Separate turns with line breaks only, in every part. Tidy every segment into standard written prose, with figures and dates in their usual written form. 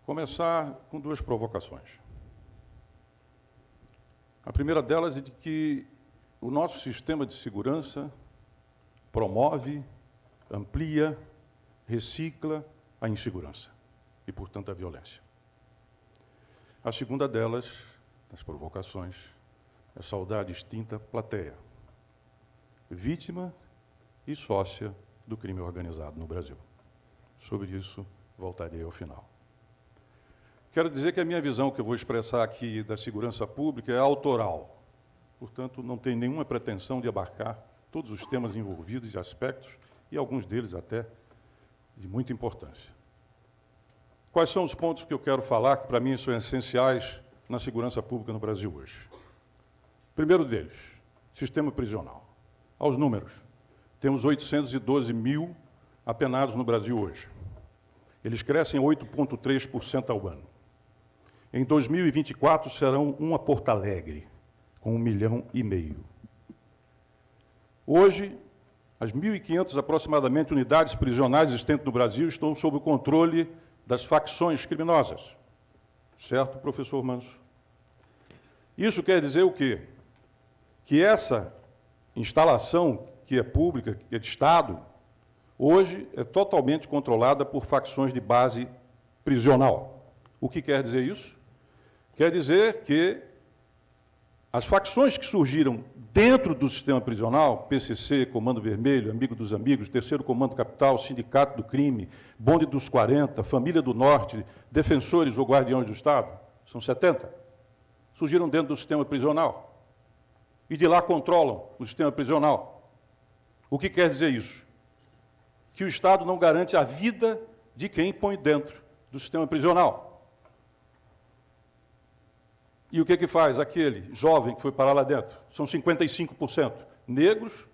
Começar com duas provocações. A primeira delas é de que o nosso sistema de segurança promove, amplia, recicla a insegurança e, portanto, a violência. A segunda delas, das provocações, é saudar a distinta plateia, vítima e sócia do crime organizado no Brasil. Sobre isso, voltarei ao final. Quero dizer que a minha visão que eu vou expressar aqui da segurança pública é autoral. Portanto, não tem nenhuma pretensão de abarcar todos os temas envolvidos e aspectos, e alguns deles até de muita importância. Quais são os pontos que eu quero falar, que para mim são essenciais na segurança pública no Brasil hoje? Primeiro deles, sistema prisional. Aos números, temos 812 mil apenados no Brasil hoje. Eles crescem 8,3% ao ano. Em 2024, serão uma Porto Alegre, com 1,5 milhão. Hoje, as 1.500 aproximadamente unidades prisionais existentes no Brasil estão sob o controle das facções criminosas. Certo, professor Manso? Isso quer dizer o quê? Que essa instalação, que é pública, que é de Estado, hoje é totalmente controlada por facções de base prisional. O que quer dizer isso? Quer dizer que as facções que surgiram dentro do sistema prisional, PCC, Comando Vermelho, Amigo dos Amigos, Terceiro Comando Capital, Sindicato do Crime, Bonde dos 40, Família do Norte, Defensores ou Guardiões do Estado, são 70, surgiram dentro do sistema prisional. E de lá controlam o sistema prisional. O que quer dizer isso? Que o Estado não garante a vida de quem põe dentro do sistema prisional. E o que faz aquele jovem que foi parar lá dentro? São 55%. Negros,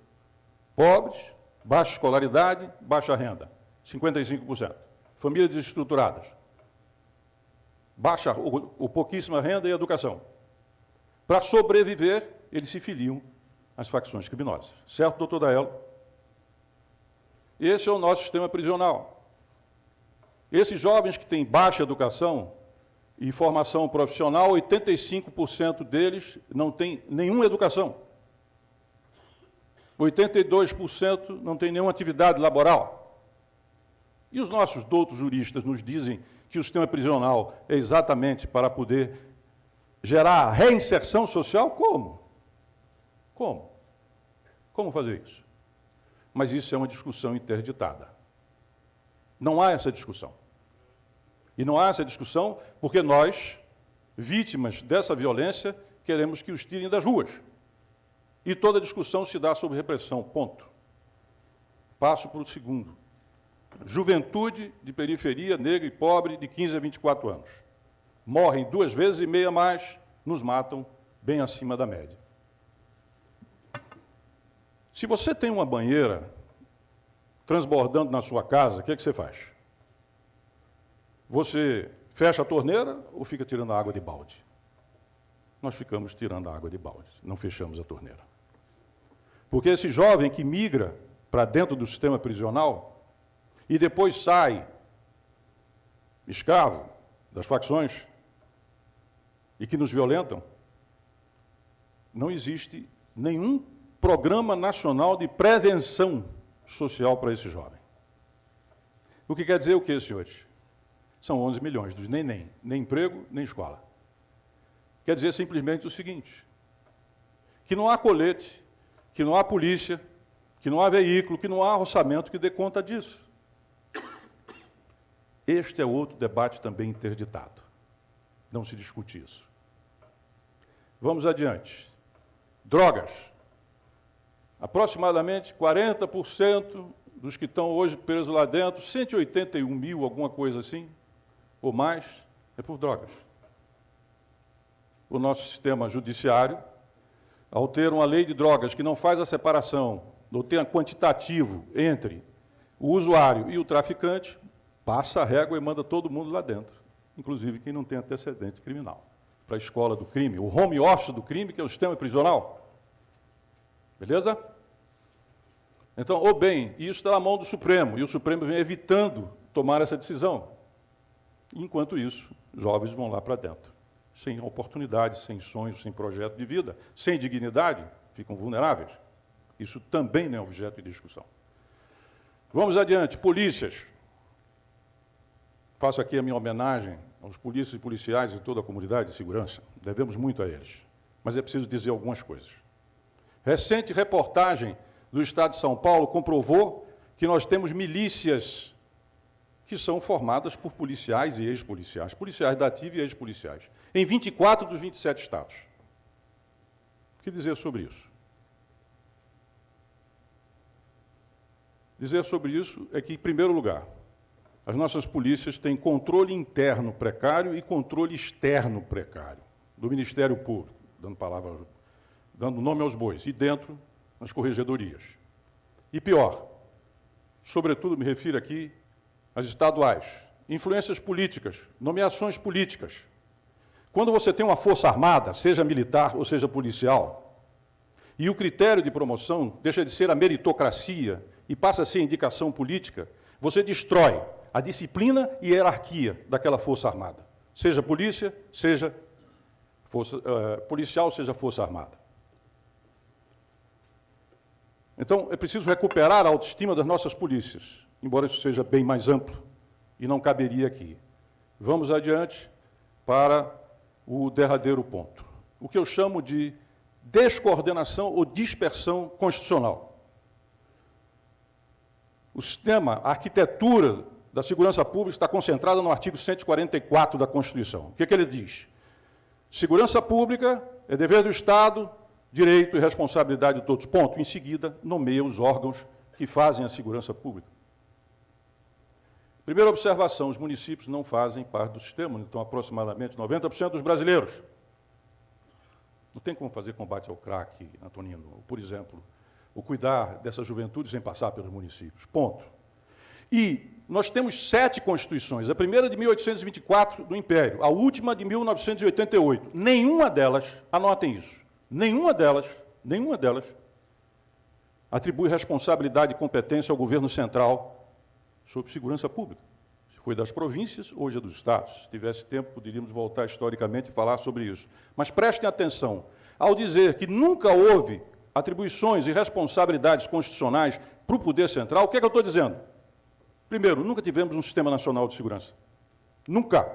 pobres, baixa escolaridade, baixa renda. 55%. Famílias desestruturadas. Baixa ou pouquíssima renda e educação. Para sobreviver, eles se filiam às facções criminosas. Certo, doutor Daelo? Esse é o nosso sistema prisional. Esses jovens que têm baixa educação e formação profissional, 85% deles não têm nenhuma educação. 82% não têm nenhuma atividade laboral. E os nossos doutos juristas nos dizem que o sistema prisional é exatamente para poder gerar a reinserção social? Como? Como? Como fazer isso? Mas isso é uma discussão interditada. Não há essa discussão. E não há essa discussão porque nós, vítimas dessa violência, queremos que os tirem das ruas. E toda a discussão se dá sobre repressão, ponto. Passo para o segundo. Juventude de periferia, negra e pobre, de 15 a 24 anos. Morrem 2,5 vezes mais, nos matam bem acima da média. Se você tem uma banheira transbordando na sua casa, o que é que você faz? Você fecha a torneira ou fica tirando a água de balde? Nós ficamos tirando a água de balde, não fechamos a torneira. Porque esse jovem que migra para dentro do sistema prisional e depois sai escravo das facções e que nos violentam, não existe nenhum programa nacional de prevenção social para esse jovem. O que quer dizer o quê, senhores? São 11 milhões dos nem emprego, nem escola. Quer dizer simplesmente o seguinte, que não há colete, que não há polícia, que não há veículo, que não há orçamento que dê conta disso. Este é outro debate também interditado. Não se discute isso. Vamos adiante. Drogas. Aproximadamente 40% dos que estão hoje presos lá dentro, 181 mil, alguma coisa assim, ou mais, é por drogas. O nosso sistema judiciário, ao ter uma lei de drogas que não faz a separação, não tem quantitativo entre o usuário e o traficante, passa a régua e manda todo mundo lá dentro, inclusive quem não tem antecedente criminal, para a escola do crime, o home office do crime, que é o sistema prisional. Beleza? Então, ou bem, isso está na mão do Supremo, e o Supremo vem evitando tomar essa decisão. Enquanto isso, jovens vão lá para dentro, sem oportunidade, sem sonhos, sem projeto de vida, sem dignidade, ficam vulneráveis. Isso também não é objeto de discussão. Vamos adiante. Polícias. Faço aqui a minha homenagem aos polícias e policiais e toda a comunidade de segurança. Devemos muito a eles. Mas é preciso dizer algumas coisas. Recente reportagem do Estado de São Paulo comprovou que nós temos milícias que são formadas por policiais e ex-policiais, policiais da ativa e ex-policiais, em 24 dos 27 estados. O que dizer sobre isso? Dizer sobre isso é que, em primeiro lugar, as nossas polícias têm controle interno precário e controle externo precário, do Ministério Público, dando nome aos bois, e dentro, nas corregedorias. E pior, sobretudo me refiro aqui às estaduais, influências políticas, nomeações políticas. Quando você tem uma força armada, seja militar ou seja policial, e o critério de promoção deixa de ser a meritocracia e passa a ser indicação política, você destrói a disciplina e hierarquia daquela força armada, seja polícia, seja policial, seja força armada. Então, é preciso recuperar a autoestima das nossas polícias, embora isso seja bem mais amplo e não caberia aqui. Vamos adiante para o derradeiro ponto, o que eu chamo de descoordenação ou dispersão constitucional. O sistema, a arquitetura da segurança pública está concentrada no artigo 144 da Constituição. O que ele diz? Segurança pública é dever do Estado, direito e responsabilidade de todos. Ponto. Em seguida, nomeia os órgãos que fazem a segurança pública. Primeira observação, os municípios não fazem parte do sistema, então aproximadamente 90% dos brasileiros. Não tem como fazer combate ao crack, Antonino, por exemplo, o cuidar dessa juventude sem passar pelos municípios. Ponto. E nós temos 7 constituições, a primeira de 1824 do Império, a última de 1988. Nenhuma delas, anotem isso, nenhuma delas atribui responsabilidade e competência ao governo central sobre segurança pública. Se foi das províncias, hoje é dos estados. Se tivesse tempo, poderíamos voltar historicamente e falar sobre isso. Mas prestem atenção, ao dizer que nunca houve atribuições e responsabilidades constitucionais para o poder central, o que é que eu estou dizendo? Primeiro, nunca tivemos um Sistema Nacional de Segurança. Nunca.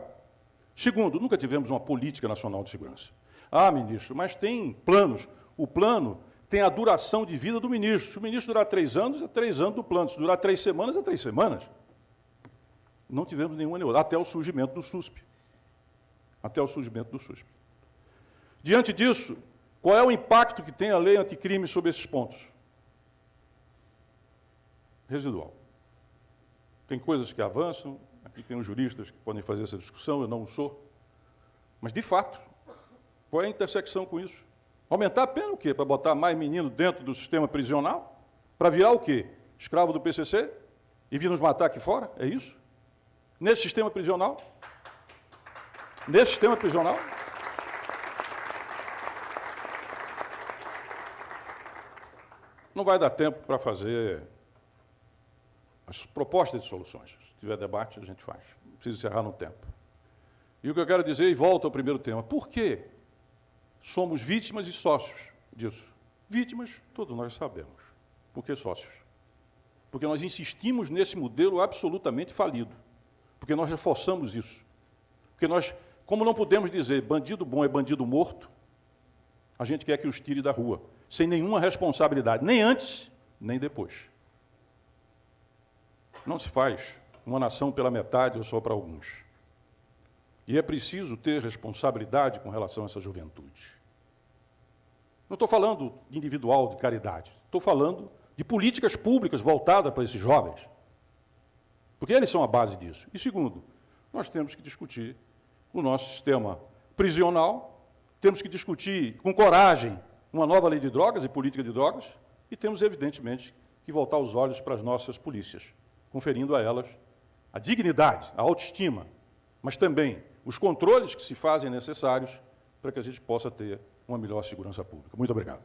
Segundo, nunca tivemos uma Política Nacional de Segurança. Ah, ministro, mas tem planos. O plano tem a duração de vida do ministro. Se o ministro durar 3 anos, é 3 anos do plano. Se durar 3 semanas, é 3 semanas. Não tivemos nenhuma nem outra, até o surgimento do SUSP. Até o surgimento do SUSP. Diante disso, qual é o impacto que tem a lei anticrime sobre esses pontos? Residual. Tem coisas que avançam, aqui tem os juristas que podem fazer essa discussão, eu não o sou. Mas, de fato, qual é a intersecção com isso? Aumentar a pena o quê? Para botar mais menino dentro do sistema prisional? Para virar o quê? Escravo do PCC? E vir nos matar aqui fora? É isso? Nesse sistema prisional? Nesse sistema prisional? Não vai dar tempo para fazer as propostas de soluções. Se tiver debate, a gente faz. Não precisa encerrar no tempo. E o que eu quero dizer, e volto ao primeiro tema, por que somos vítimas e sócios disso? Vítimas, todos nós sabemos. Por que sócios? Porque nós insistimos nesse modelo absolutamente falido. Porque nós reforçamos isso. Porque nós, como não podemos dizer bandido bom é bandido morto, a gente quer que os tire da rua, sem nenhuma responsabilidade, nem antes, nem depois. Não se faz uma nação pela metade ou só para alguns. E é preciso ter responsabilidade com relação a essa juventude. Não estou falando de individual, de caridade. Estou falando de políticas públicas voltadas para esses jovens. Porque eles são a base disso. E, segundo, nós temos que discutir o nosso sistema prisional, temos que discutir com coragem uma nova lei de drogas e política de drogas, e temos, evidentemente, que voltar os olhos para as nossas polícias, conferindo a elas a dignidade, a autoestima, mas também os controles que se fazem necessários para que a gente possa ter uma melhor segurança pública. Muito obrigado.